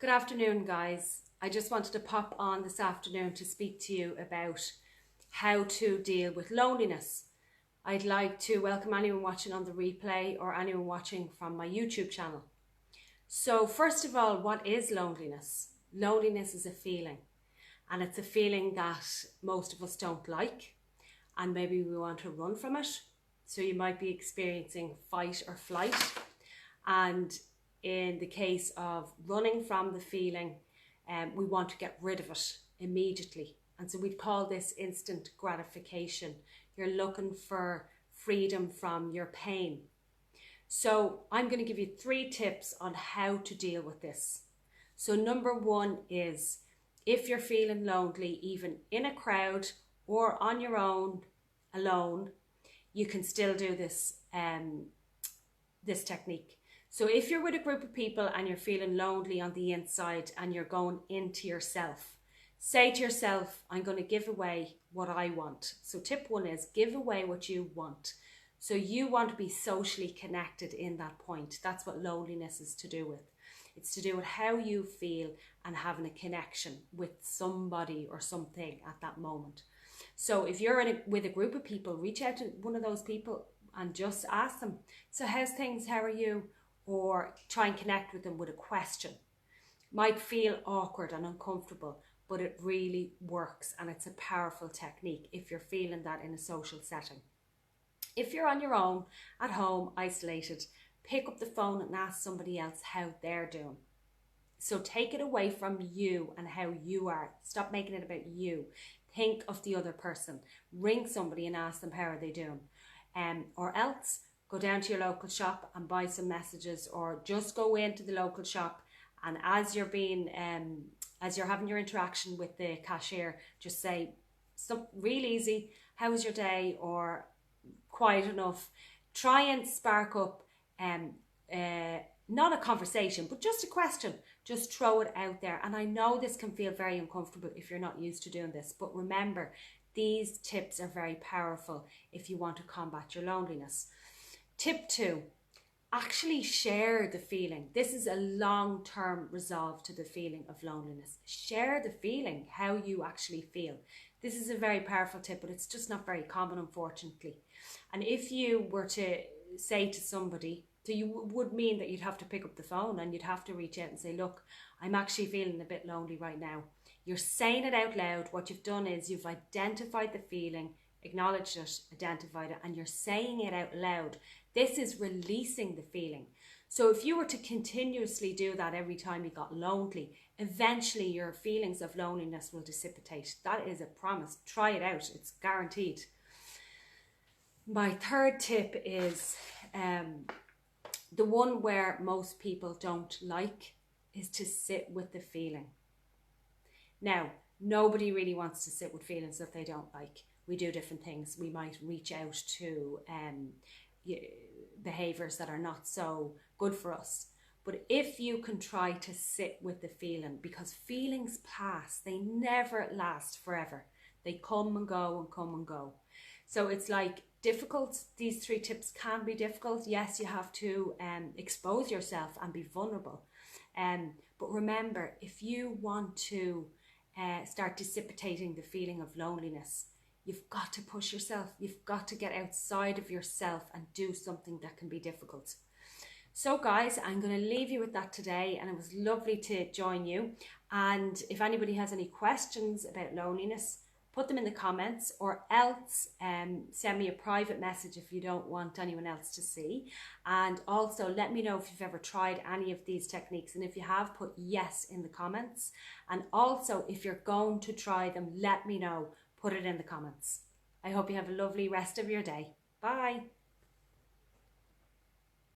Good afternoon, guys. I just wanted to pop on this afternoon to speak to you about how to deal with loneliness. I'd like to welcome anyone watching on the replay or anyone watching from my YouTube channel. So first of all, what is loneliness? Loneliness is a feeling, and it's a feeling that most of us don't like, and maybe we want to run from it. So you might be experiencing fight or flight, and in the case of running from the feeling, we want to get rid of it immediately. And so we'd call this instant gratification. You're looking for freedom from your pain. So I'm going to give you 3 tips on how to deal with this. So number 1 is, if you're feeling lonely, even in a crowd or on your own, alone, you can still do this, this technique. So if you're with a group of people and you're feeling lonely on the inside and you're going into yourself, say to yourself, I'm going to give away what I want. So tip 1 is give away what you want. So you want to be socially connected in that point. That's what loneliness is to do with. It's to do with how you feel and having a connection with somebody or something at that moment. So if you're with a group of people, reach out to one of those people and just ask them, so how's things, how are you? Or try and connect with them with a question. Might feel awkward and uncomfortable, but it really works, and it's a powerful technique if you're feeling that in a social setting. If you're on your own, at home, isolated, pick up the phone and ask somebody else how they're doing. So take it away from you and how you are. Stop making it about you. Think of the other person. Ring somebody and ask them how are they doing. Or else go down to your local shop and buy some messages, or just go into the local shop, and as you're having your interaction with the cashier, just say something real easy, how was your day, or quiet enough. Try and spark up not a conversation, but just a question. Just throw it out there. And I know this can feel very uncomfortable if you're not used to doing this, but remember, these tips are very powerful if you want to combat your loneliness. Tip 2, actually share the feeling. This is a long-term resolve to the feeling of loneliness. Share the feeling, how you actually feel. This is a very powerful tip, but it's just not very common, unfortunately. And if you were to say to somebody, so you would mean that you'd have to pick up the phone and you'd have to reach out and say, look, I'm actually feeling a bit lonely right now. You're saying it out loud. What you've done is you've identified the feeling, acknowledged it, identified it, and you're saying it out loud. This is releasing the feeling. So if you were to continuously do that every time you got lonely, eventually your feelings of loneliness will dissipate. That is a promise. Try it out. It's guaranteed. My 3rd tip is the one where most people don't like, is to sit with the feeling. Now, nobody really wants to sit with feelings that they don't like. We do different things. We might reach out to behaviors that are not so good for us. But if you can try to sit with the feeling, because feelings pass, they never last forever. They come and go and come and go. So it's like difficult. These 3 tips can be difficult. Yes, you have to expose yourself and be vulnerable. But remember, if you want to start dissipating the feeling of loneliness, you've got to push yourself. You've got to get outside of yourself and do something that can be difficult. So guys, I'm going to leave you with that today, and it was lovely to join you. And if anybody has any questions about loneliness, put them in the comments, or else send me a private message if you don't want anyone else to see. And also let me know if you've ever tried any of these techniques, and if you have, put yes in the comments. And also, if you're going to try them, let me know. Put it in the comments. I hope you have a lovely rest of your day. Bye.